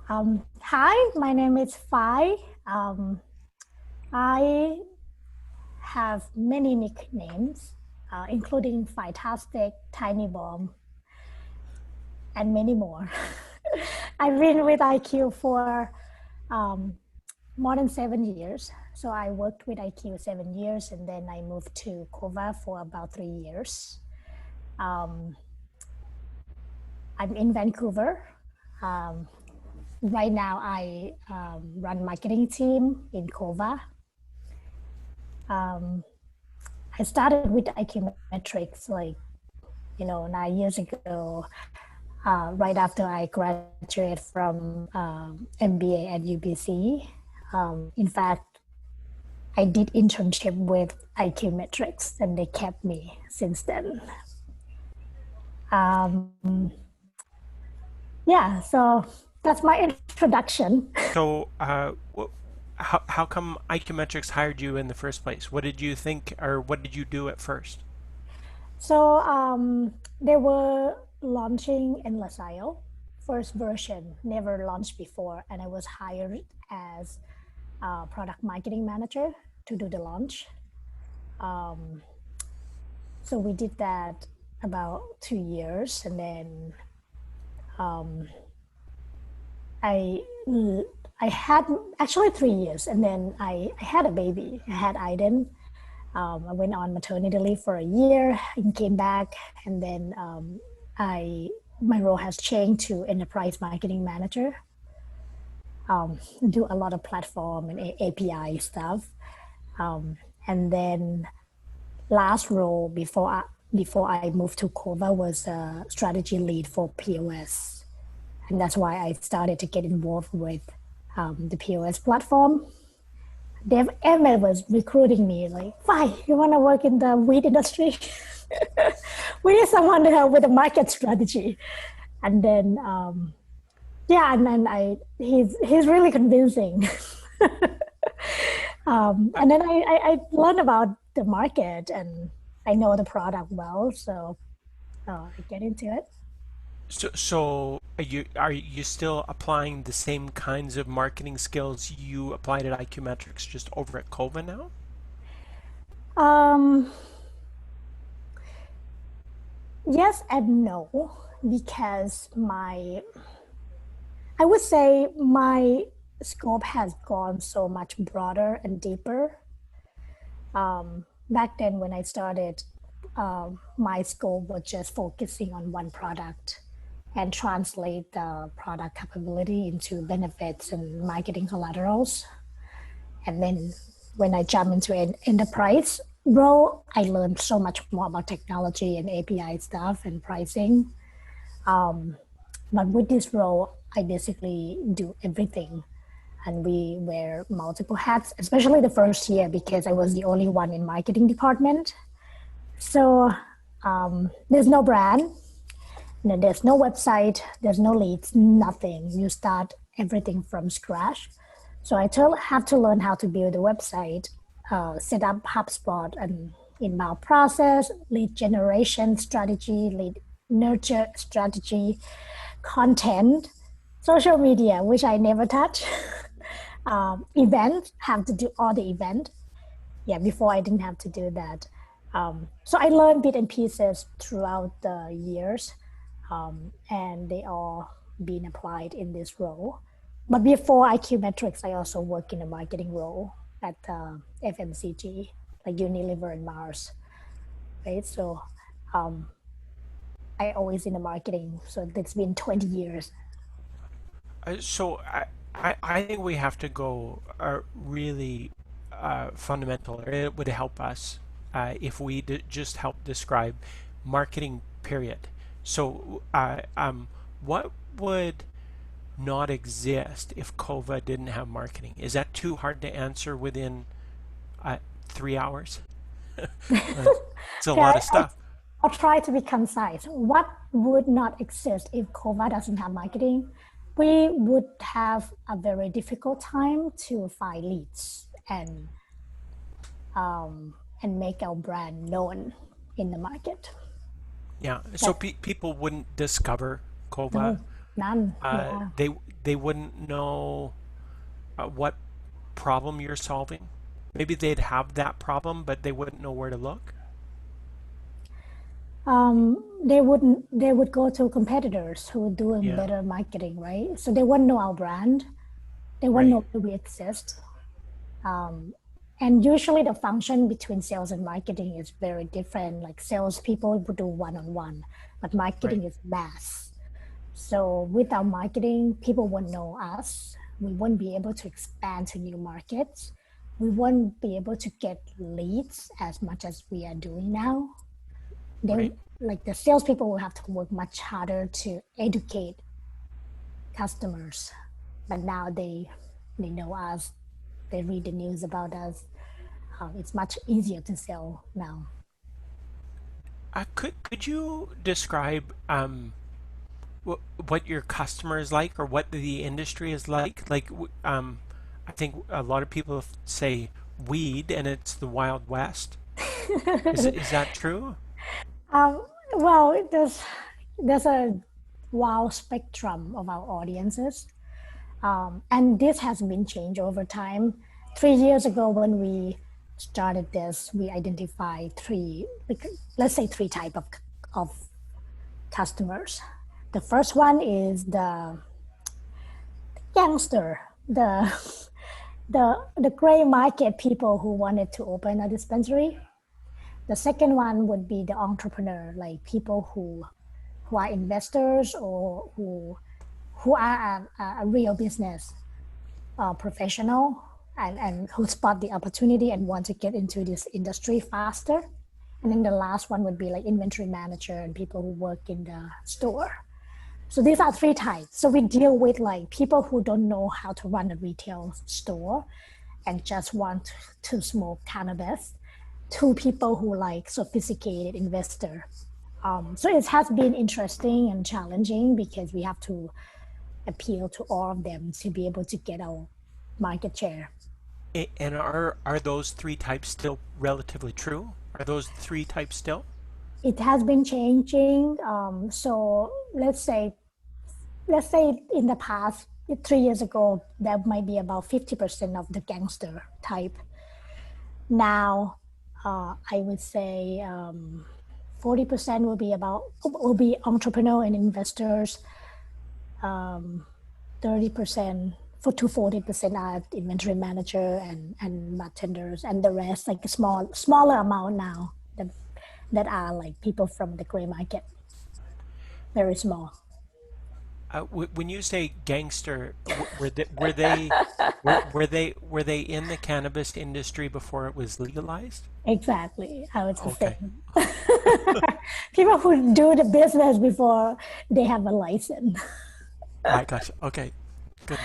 Hi, my name is Faai. I have many nicknames, including Fantastic, Tiny Bomb, and many more. I've been with IQ for um, more than 7 years. So I worked with IQ 7 years, and then I moved to Cova for about 3 years. Um, I'm in Vancouver. Um, right now, I run marketing team in Cova. Um, I started with IQ metrics 9 years ago, right after I graduated from MBA at UBC. In fact, I did internship with IQ metrics, and they kept me since then. Um, yeah, so that's my introduction. So, how come Icometrics hired you in the first place? What did you think, or what did you do at first? So they were launching in LaSalle, first version, never launched before, and I was hired as product marketing manager to do the launch. Um, so we did that about 2 years, and then um, I I had actually 3 years, and then I had a baby. I had Aiden. I went on maternity leave for a year and came back, and then I my role has changed to enterprise marketing manager. Do a lot of platform and API stuff, um, and then last role before I moved to Cova was a strategy lead for POS, and that's why I started to get involved with the POS platform. Dev Emmett was recruiting me like, "Why you want to work in the wheat industry? We need someone to help with the market strategy." And then yeah, and then I he's really convincing. Uh, And then I learned about the market, and I know the product well, so I get into it. so are you still applying the same kinds of marketing skills you applied at Icometrics just over at Cova now? Um, yes and no, because I would say my scope has gone so much broader and deeper. Back then, when I started, my scope was just focusing on one product and translate the product capability into benefits and marketing collaterals. And then when I jump into an enterprise role, I learned so much more about technology and API stuff and pricing. But with this role, I basically do everything. And we wear multiple hats, especially the first year because I was the only one in marketing department. So there's no brand, there's no website, there's no leads, nothing. You start everything from scratch. So have to learn how to build a website, set up HubSpot and inbound process, lead generation strategy, lead nurture strategy, content, social media, which I never touch. Event, have to do all the event. Yeah, before I didn't have to do that. So I learned bit and pieces throughout the years, and they all been applied in this role. But before IQ Metrics, I also work in a marketing role at FMCG, like Unilever and Mars, right? So I always in the marketing. So it's been 20 years. So I think we have to go really fundamental. It would help us if we just help describe marketing, period. So, what would not exist if Cova didn't have marketing? Is that too hard to answer within 3 hours? It's a Okay, lot of stuff. I'll try to be concise. What would not exist if Cova doesn't have marketing? We would have a very difficult time to find leads and make our brand known in the market. Yeah. So That people wouldn't discover Cova. no, None. Uh, Yeah. they they wouldn't know what problem you're solving. Maybe they'd have that problem, but they wouldn't know where to look. They wouldn't. They would go to competitors who do a Yeah, better marketing, right? So they wouldn't know our brand. They wouldn't right, know that we exist. Um, and usually the function between sales and marketing is very different. Like salespeople would do one-on-one, but right. marketing is mass. So without marketing, people won't know us. We won't be able to expand to new markets. We won't be able to get leads as much as we are doing now. They Right. like the salespeople will have to work much harder to educate customers. But now they know us. They read the news about us. It's much easier to sell now. Could you describe what your customer is like or what the industry is like? I think a lot of people say weed and it's the Wild West. Is that true? um, well, there's a wide spectrum of our audiences, and this has been changed over time. 3 years ago, when we started this, we identified three, like, let's say three type of customers. The first one is the youngster, the gray market people who wanted to open a dispensary. The second one would be the entrepreneur, like people who are investors or who are a real business professional and who spot the opportunity and want to get into this industry faster. And then the last one would be like inventory manager and people who work in the store. So these are three types. So we deal with like people who don't know how to run a retail store and just want to smoke cannabis, to people who like sophisticated investor. So it has been interesting and challenging because we have to appeal to all of them to be able to get our market share. And are those three types still relatively true? Are those three types still? It has been changing. So let's say in the past 3 years ago, that might be about 50% of the gangster type. Now, I would say 40% will be entrepreneur and investors. 30% for to 40% are inventory manager and bartenders, and the rest like a smaller amount now that are like people from the gray market, very small. When you say gangster, were they in the cannabis industry before it was legalized? Exactly, I would say Okay, people who do the business before they have a license. I gotcha. Okay, good.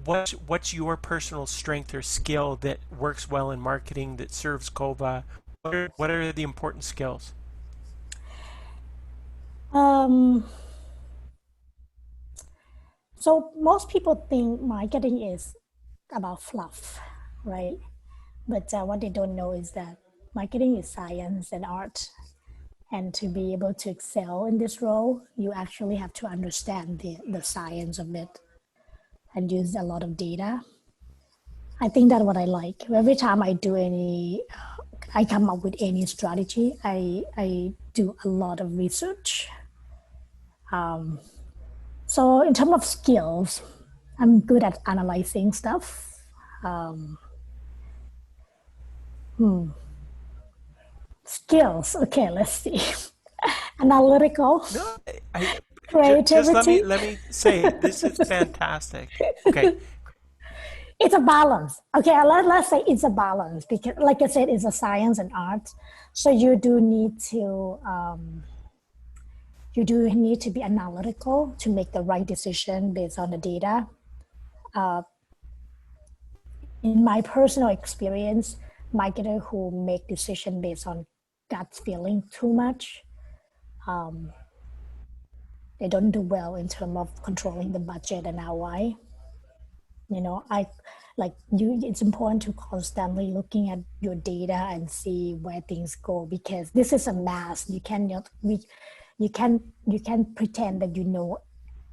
What's your personal strength or skill that works well in marketing that serves Cova? What are the important skills? um, so most people think marketing is about fluff, right? But what they don't know is that marketing is science and art. And to be able to excel in this role, you actually have to understand the science of it and use a lot of data. I think that's what I like. Every time I come up with any strategy, I do a lot of research. So in terms of skills, I'm good at analyzing stuff. Um, Skills, okay, let's see. Analytical, No, just creativity. let me say this is fantastic. Okay, It's a balance. Okay, let's say it's a balance because, like I said, it's a science and art. So you do need to be analytical to make the right decision based on the data. In my personal experience, marketers who make decision based on gut feeling too much, they don't do well in terms of controlling the budget and ROI. I like you, it's important to constantly looking at your data and see where things go because this is a mass. You can you can pretend that you know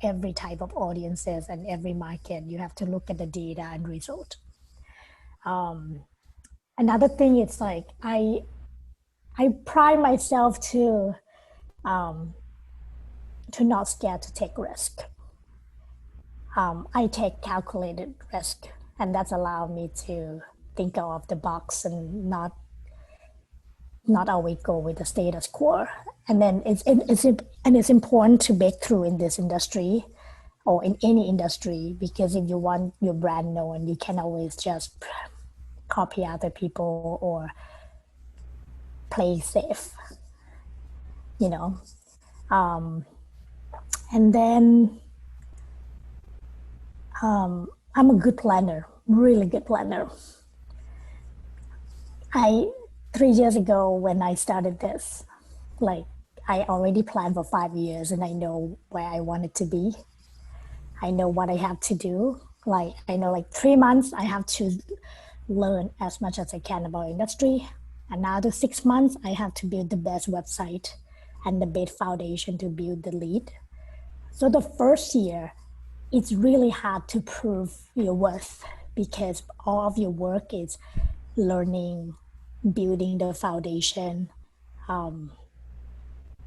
every type of audiences and every market. You have to look at the data and result. Another thing is like I pride myself to not scared to take risk. I take calculated risk, and that's allowed me to think out of the box and not always go with the status quo. And then it's important to break through in this industry or in any industry, because if you want your brand known, you can always just copy other people or play safe, you know. And then I'm a good planner, really good planner. I 3 years ago when I started this, like I already planned for 5 years and I know where I wanted to be. I know what I have to do. Like I know like 3 months I have to learn as much as I can about industry. Another 6 months I have to build the best website and the best foundation to build the lead. So the first year, it's really hard to prove your worth because all of your work is learning, building the foundation.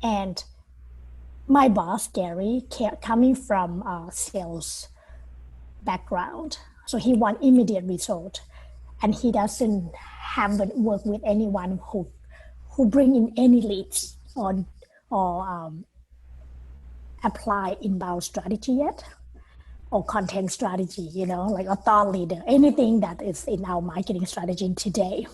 And my boss, Gary, coming from a sales background, so he want immediate result, and he doesn't haven't worked with anyone who bring in any leads or apply inbound strategy yet or content strategy, like a thought leader, anything that is in our marketing strategy today.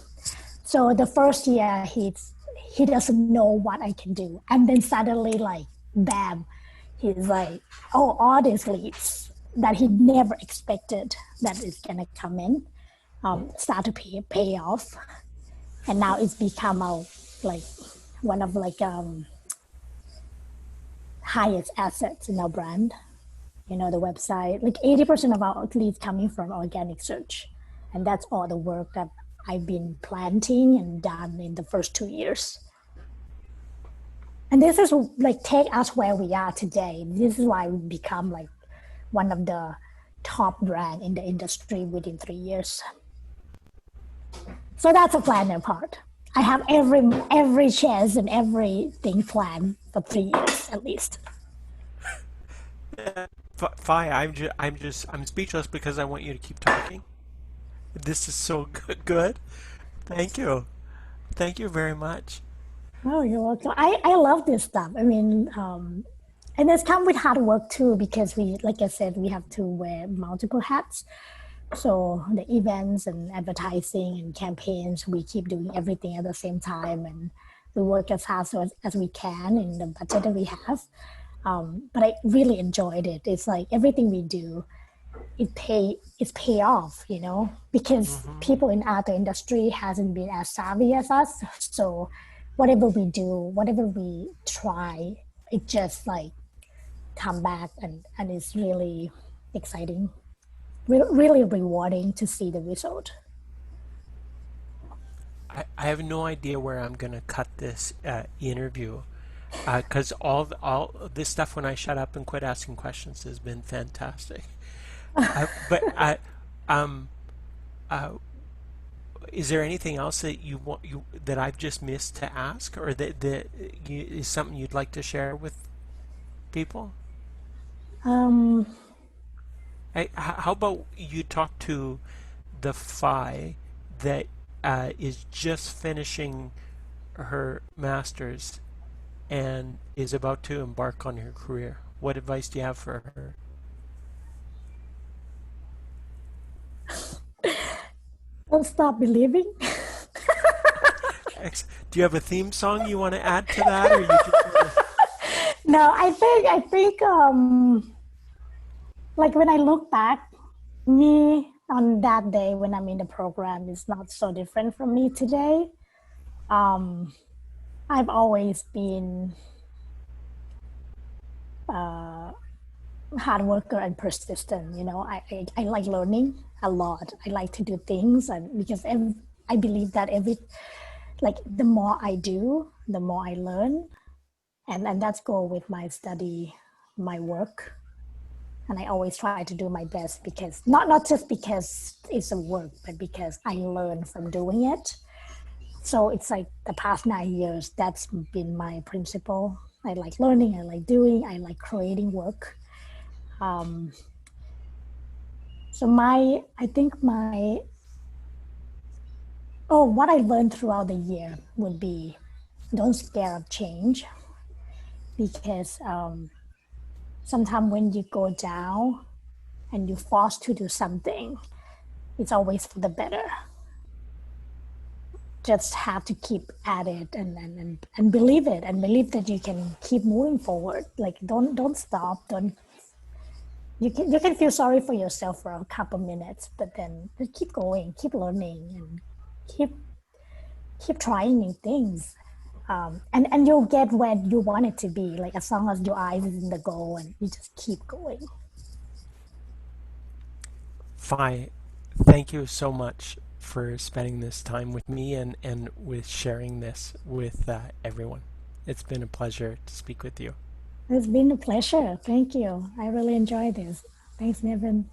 So the first year he doesn't know what I can do. And then suddenly like bam, he's like, oh, all these leads that he never expected that is gonna come in, start to pay off. And now it's become our like one of like highest assets in our brand. The website, like 80% of our leads coming from organic search. And that's all the work that I've been planting and done in the first 2 years. And this is like take us where we are today. This is why we become like one of the top brand in the industry within 3 years. So that's a planner part. I have every chance and everything planned for 3 years at least. Faai, I'm speechless because I want you to keep talking. This is so good. Thank you. Thank you very much. Oh, you're welcome. I love this stuff. I mean, and it's come with hard work too, because like I said, we have to wear multiple hats. So the events and advertising and campaigns, we keep doing everything at the same time, and we work as hard as we can in the budget that we have. But I really enjoyed it. It's like everything we do, it's pay off, because Hmm. people in other industry hasn't been as savvy as us. So whatever we do, whatever we try, it just like come back and it's really exciting, really rewarding to see the result. I have no idea where I'm gonna cut this interview because all this stuff when I shut up and quit asking questions has been fantastic. But um, uh, is there anything else that you that I've just missed to ask, or that is something you'd like to share with people? Um, How about you talk to the Faai that is just finishing her master's and is about to embark on her career? What advice do you have for her? don't stop believing. Do you have a theme song you want to add to that, or you just want to? No, I think like when I look back, me on that day when I'm in the program is not so different from me today. Um, I've always been hard worker and persistent. I like learning a lot. I like to do things, and because I believe that like the more I do, the more I learn, and that's go with my study, my work. and I always try to do my best, because not just because it's a work, but because I learn from doing it. So it's like the past 9 years, that's been my principle. I like learning, I like doing, I like creating work. Um, so I think what I learned throughout the year would be, don't scare of change, because sometimes when you go down and you're forced to do something, it's always for the better. Just have to keep at it, and believe it, and believe that you can keep moving forward. Like, don't stop. Don't You can feel sorry for yourself for a couple minutes, but then just keep going, keep learning, and keep keep trying new things. And you'll get where you want it to be. Like, as long as your eyes is in the goal and you just keep going. Faai, thank you so much for spending this time with me and with sharing this with everyone. It's been a pleasure to speak with you. It's been a pleasure. Thank you. I really enjoyed this. Thanks, Nevin.